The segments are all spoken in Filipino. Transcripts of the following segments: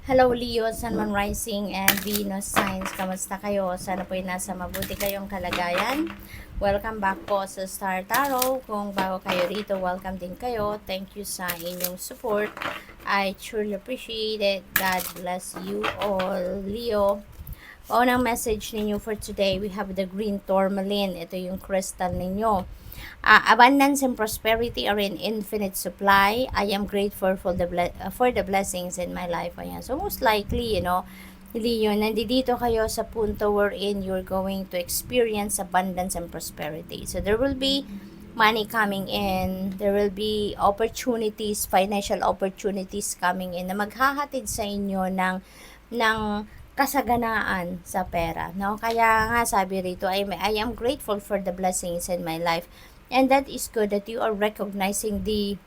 Hello Leo, Sun, Moon Rising, and Venus Signs. Kamusta kayo? Sana po'y nasa mabuti kayong kalagayan. Welcome back po sa Star Tarot. Kung bago kayo rito, welcome din kayo. Thank you sa inyong support. I truly appreciate it. God bless you all. Leo, unang message ninyo for today, we have the green tourmaline. Ito yung crystal ninyo. Abundance and prosperity are in infinite supply. I am grateful for the blessings in my life. Ayan. So most likely, Leo, nandito kayo sa punto wherein you're going to experience abundance and prosperity. So there will be money coming in, there will be opportunities, financial opportunities coming in na maghahatid sa inyo ng kasaganaan sa pera, no? Kaya nga sabi rito, I am grateful for the blessings in my life. And that is good that you are recognizing the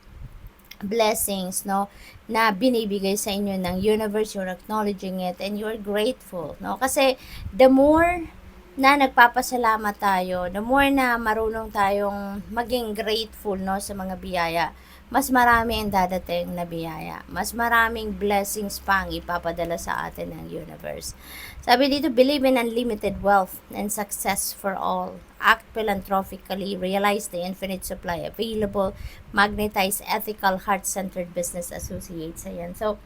blessings, no, na binibigay sa inyo ng universe. You're acknowledging it and you're grateful, no? Kasi the more na nagpapasalamat tayo, the more na marunong tayong maging grateful, no, sa mga biyaya, mas marami ang dadating na biyaya. Mas maraming blessings pa ang ipapadala sa atin ng universe. Sabi dito, believe in unlimited wealth and success for all. Act philanthropically, realize the infinite supply available, magnetize ethical, heart-centered business associates. Ayan. So,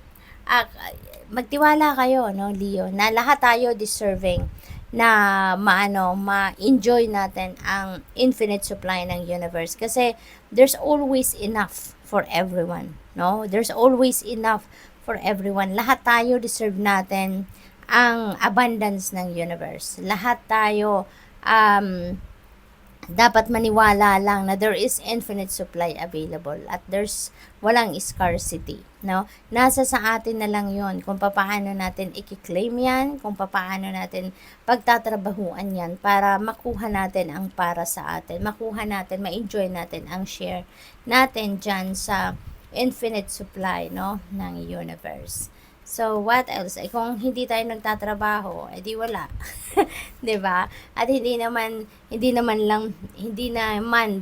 magtiwala kayo, no, Leo, na lahat tayo deserving na ma-enjoy natin ang infinite supply ng universe. Kasi there's always enough for everyone, no? There's always enough for everyone. Lahat tayo deserve natin ang abundance ng universe. Lahat tayo dapat maniwala lang na there is infinite supply available at there's walang scarcity, no? Nasa sa atin na lang yon kung paano natin i-claim yan, kung paano natin pagtatrabahuan yan para makuha natin ang para sa atin, makuha natin, ma-enjoy natin ang share natin dyan sa infinite supply, no, ng universe. So, what else? Kung hindi tayo nagtatrabaho, edi wala. 'Di ba? At hindi naman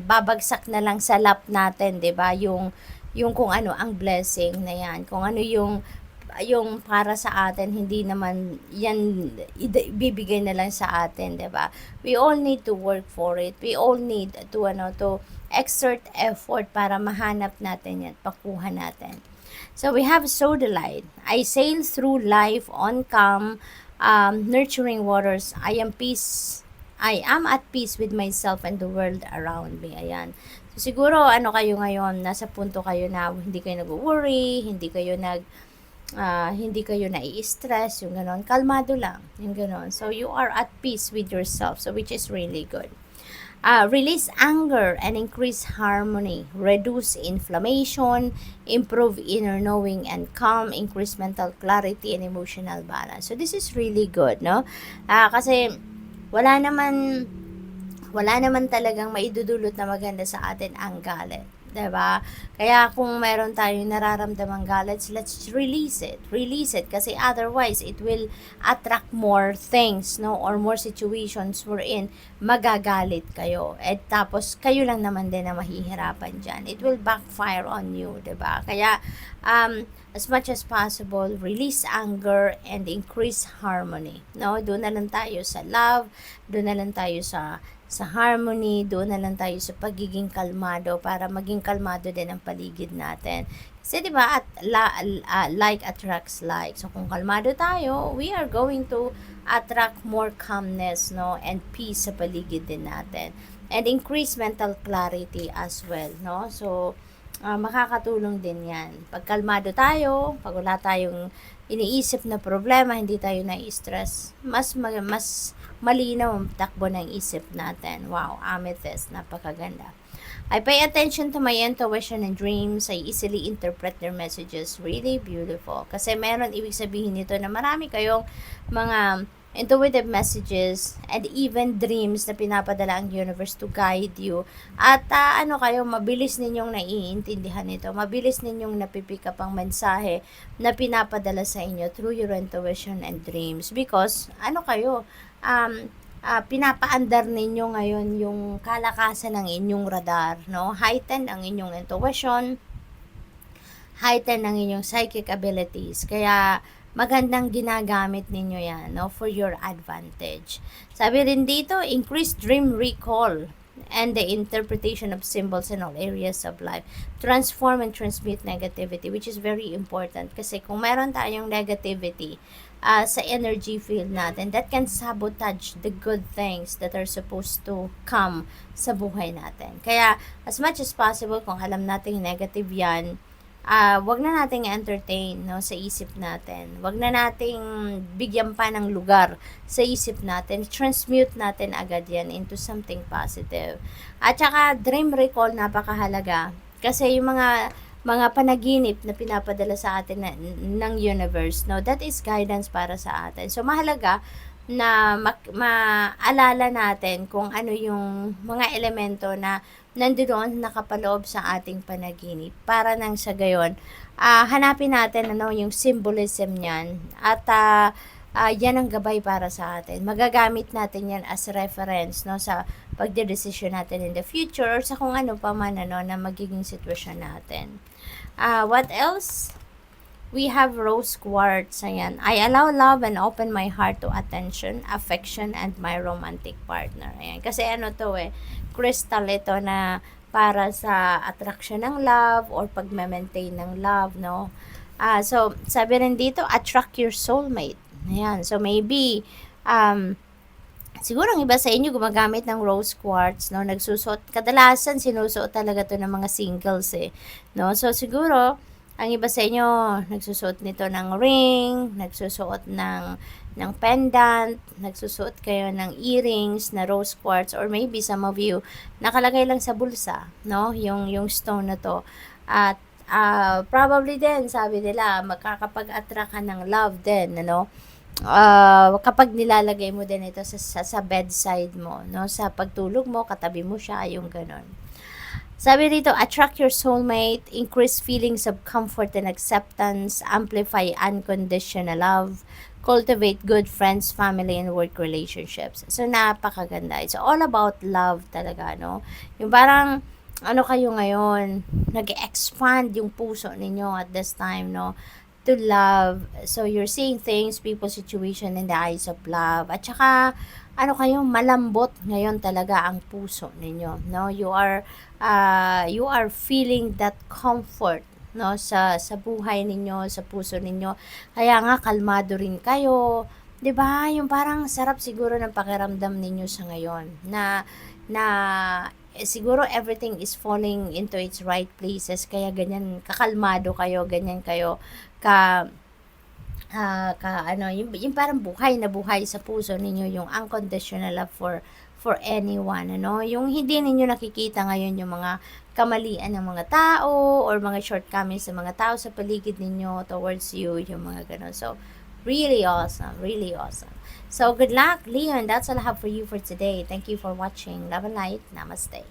babagsak na lang sa lap natin, 'di ba? Yung kung ano ang blessing na 'yan. Kung ano yung para sa atin, hindi naman yan ibibigay na lang sa atin, 'di ba? We all need to work for it. We all need to exert effort para mahanap natin yan, pakuha natin. So we have sow the light. I sail through life on calm, nurturing waters. I am at peace with myself and the world around me. Ayan. So siguro kayo ngayon, nasa punto kayo na hindi kayo nag-worry, hindi kayo nai-stress, yung ganon. Kalmado lang, yung ganon. So you are at peace with yourself, so which is really good. Release anger and increase harmony, reduce inflammation, improve inner knowing and calm, increase mental clarity and emotional balance. So this is really good, no? Kasi wala naman talagang maidudulot na maganda sa atin ang galit. 'Di ba? Kaya kung meron tayong nararamdamang galit, let's release it. Release it kasi otherwise it will attract more things, no, or more situations wherein magagalit kayo. At tapos kayo lang naman din na mahihirapan diyan. It will backfire on you, 'di ba? Kaya as much as possible, release anger and increase harmony. No, doon na lang tayo sa love, doon na lang tayo sa harmony, doon na lang tayo sa pagiging kalmado para maging kalmado din ang paligid natin. Kasi 'di ba, like attracts like. So kung kalmado tayo, we are going to attract more calmness, no, and peace sa paligid din natin. And increase mental clarity as well, no? So makakatulong din 'yan. Pag kalmado tayo, pag wala tayong iniisip na problema, hindi tayo na-stress, mas malinaw ang takbo ng isip natin. Wow, amethyst, napakaganda. I pay attention to my intuition and dreams. I easily interpret their messages. Really beautiful. Kasi meron ibig sabihin nito na marami kayong mga intuitive messages and even dreams na pinapadala ang universe to guide you. At mabilis ninyong naiintindihan ito. Mabilis ninyong napipick up ang mensahe na pinapadala sa inyo through your intuition and dreams. Because, pinapaandar ninyo ngayon yung kalakasan ng inyong radar, no? Heighten ang inyong intuition, heighten ang inyong psychic abilities. Kaya magandang ginagamit ninyo yan, no, for your advantage. Sabi rin dito, increase dream recall and the interpretation of symbols in all areas of life. Transform and transmute negativity, which is very important. Kasi kung meron tayong negativity sa energy field natin, that can sabotage the good things that are supposed to come sa buhay natin. Kaya, as much as possible, kung alam natin negative yan, wag na nating entertain, no, sa isip natin. Wag na nating bigyan pa ng lugar sa isip natin. Transmute natin agad yan into something positive. At saka, dream recall, napakahalaga. Kasi yung mga panaginip na pinapadala sa atin ng universe, no, that is guidance para sa atin. So, mahalaga na maalala natin kung ano yung mga elemento na nandoon nakapaloob sa ating panaginip para nang sa gayon hanapin natin ano yung symbolism niyan at yan ang gabay para sa atin. Magagamit natin yan as reference, no, sa pagdedesisyon natin in the future or sa kung ano pa man ano na magiging sitwasyon natin. What else? We have rose quartz. Ayan. I allow love and open my heart to attention, affection, and my romantic partner. Ayan. Kasi ano to crystal ito na para sa attraction ng love or pag-maintain ng love, no? So, sabi rin dito, attract your soulmate. Ayan. So, maybe, siguro ang iba sa inyo gumagamit ng rose quartz, no? Nagsusuot, kadalasan sinusuot talaga to ng mga singles, no? So, siguro, ang iba sa inyo, nagsusuot nito ng ring, nagsusuot ng pendant, nagsusuot kayo ng earrings na rose quartz, or maybe some of you, nakalagay lang sa bulsa, no? Yung stone na to. At probably din, sabi nila, makakapag-attract ka ng love din, ano? Kapag nilalagay mo din ito sa bedside mo, no? Sa pagtulog mo, katabi mo siya, yung ganon. Sabi dito, attract your soulmate, increase feelings of comfort and acceptance, amplify unconditional love, cultivate good friends, family, and work relationships. So, napakaganda. It's all about love talaga, no? Yung parang, ano kayo ngayon, nag-expand yung puso ninyo at this time, no? To love. So, you're seeing things, people, situation in the eyes of love. At saka, ano kayo, malambot ngayon talaga ang puso ninyo, no? You are feeling that comfort, no, sa buhay ninyo, sa puso ninyo. Kaya nga kalmado rin kayo, 'di ba? Yung parang sarap siguro ng pakiramdam ninyo sa ngayon na siguro everything is falling into its right places kaya ganyan kakalmado kayo, ganyan kayo ka ano, yung parang buhay na buhay sa puso ninyo, yung unconditional love for anyone, ano, yung hindi ninyo nakikita ngayon yung mga kamalian ng mga tao or mga shortcomings ng mga tao sa paligid ninyo towards you, yung mga ganun. So, really awesome, really awesome. So, good luck, Leo, and that's all I have for you for today. Thank you for watching. Love and light. Namaste.